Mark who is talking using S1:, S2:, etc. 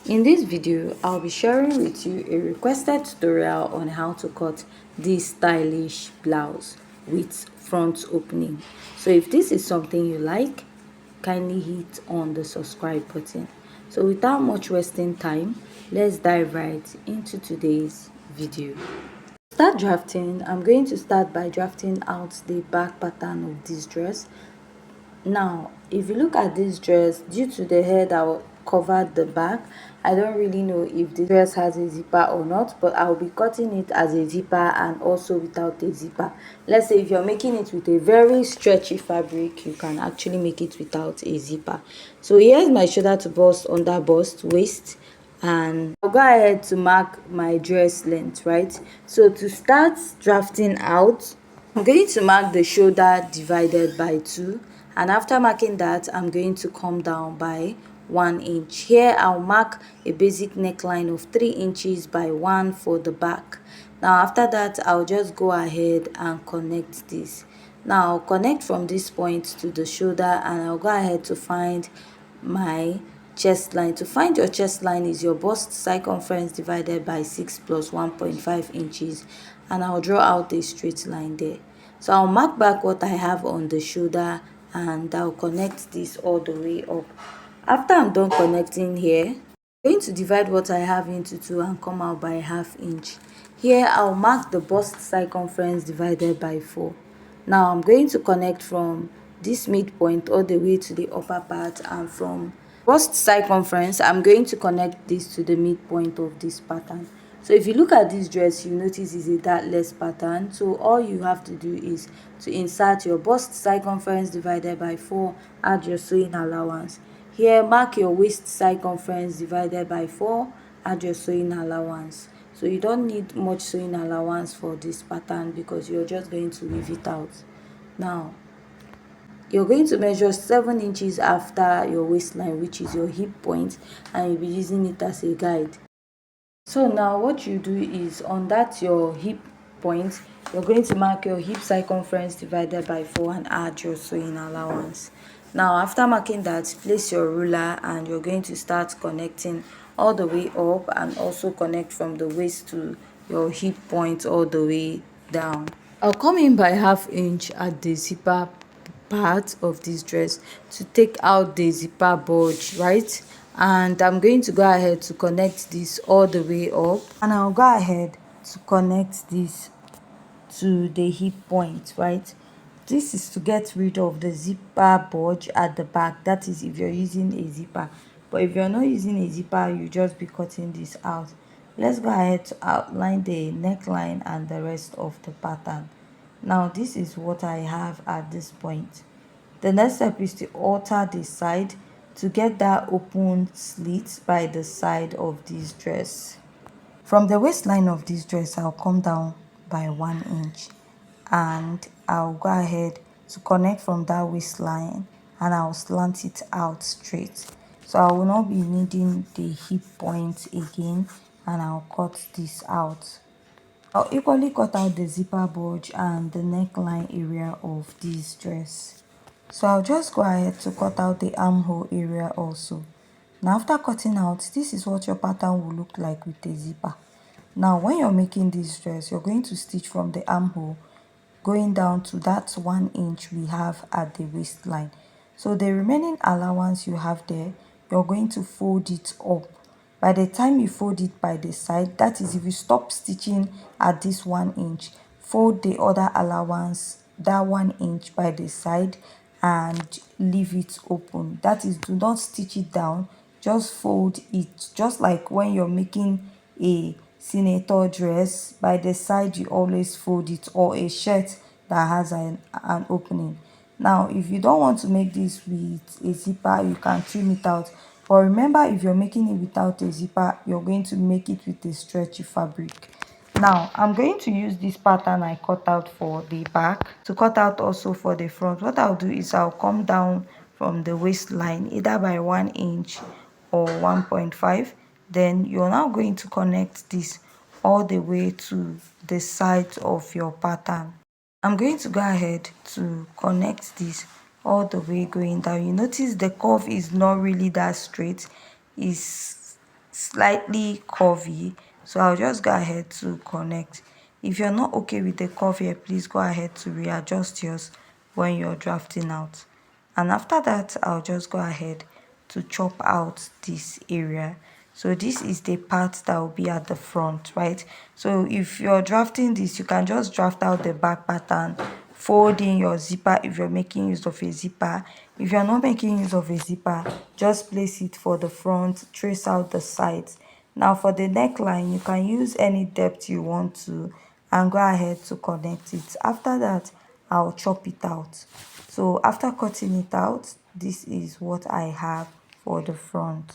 S1: In this video, I'll be sharing with you a requested tutorial on how to cut this stylish blouse with front opening. So if this is something you like, kindly hit on the subscribe button. So without much wasting time, let's dive right into today's video. Start drafting. I'm going to start by drafting out the back pattern of this dress. Now, if you look at this dress, due to the hair that covered the back, I don't really know if the dress has a zipper or not, but I'll be cutting it as a zipper and also without a zipper. Let's say if you're making it with a very stretchy fabric, you can actually make it without a zipper. So here's my shoulder to bust, under bust, waist, and I'll go ahead to mark my dress length, right? So to start drafting out, I'm going to mark the shoulder divided by 2, and after marking that, I'm going to come down by 1 inch. Here I'll mark a basic neckline of 3 inches by 1 for the back. Now after that, I'll just go ahead and connect this. Now I'll connect from this point to the shoulder, and I'll go ahead to find my chest line. To find your chest line is your bust circumference divided by 6 plus 1.5 inches, and I'll draw out a straight line there. So I'll mark back what I have on the shoulder, and I'll connect this all the way up. After I'm done connecting here, I'm going to divide what I have into 2 and come out by ½ inch. Here I'll mark the bust circumference divided by 4. Now I'm going to connect from this midpoint all the way to the upper part, and from bust circumference I'm going to connect this to the midpoint of this pattern. So if you look at this dress, you notice it's a dartless pattern. So all you have to do is to insert your bust circumference divided by 4, add your sewing allowance. Here mark your waist circumference divided by 4, add your sewing allowance. So you don't need much sewing allowance for this pattern because you're just going to leave it out. Now you're going to measure 7 inches after your waistline, which is your hip point, and you'll be using it as a guide. So now what you do is, on that your hip point, you're going to mark your hip circumference divided by 4 and add your sewing allowance. Now after marking that, place your ruler and you're going to start connecting all the way up, and also connect from the waist to your hip point all the way down. I'll come in by ½ inch at the zipper part of this dress to take out the zipper bulge, right? And I'm going to go ahead to connect this all the way up, and I'll go ahead to connect this to the hip point, right? This is to get rid of the zipper bulge at the back. That is if you're using a zipper, but if you're not using a zipper, you just be cutting this out. Let's go ahead to outline the neckline and the rest of the pattern. Now this is what I have at this point. The next step is to alter the side to get that open slit by the side of this dress. From the waistline of this dress, I'll come down by 1 inch, and I'll go ahead to connect from that waistline, and I'll slant it out straight. So I will not be needing the hip point again, and I'll cut this out. I'll equally cut out the zipper bulge and the neckline area of this dress. So I'll just go ahead to cut out the armhole area also. Now after cutting out, this is what your pattern will look like with a zipper. Now when you're making this dress, you're going to stitch from the armhole going down to that 1 inch we have at the waistline. So the remaining allowance you have there, you're going to fold it up. By the time you fold it by the side, that is if you stop stitching at this 1 inch, fold the other allowance, that 1 inch by the side, and leave it open. That is, do not stitch it down, just fold it, just like when you're making a senator dress. By the side you always fold it, or a shirt that has an opening. Now if you don't want to make this with a zipper, you can trim it out, but remember, if you're making it without a zipper, you're going to make it with a stretchy fabric. Now I'm going to use this pattern I cut out for the back to cut out also for the front. What I'll do is I'll come down from the waistline either by 1 inch or 1.5. Then you're now going to connect this all the way to the side of your pattern. I'm going to go ahead to connect this all the way going down. You notice the curve is not really that straight, it's slightly curvy, so I'll just go ahead to connect. If you're not okay with the curve here, please go ahead to readjust yours when you're drafting out. And after that, I'll just go ahead to chop out this area. So this is the part that will be at the front, right? So if you're drafting this, you can just draft out the back pattern, fold in your zipper if you're making use of a zipper. If you're not making use of a zipper, just place it for the front, trace out the sides. Now for the neckline, you can use any depth you want to and go ahead to connect it. After that, I'll chop it out. So after cutting it out, this is what I have for the front.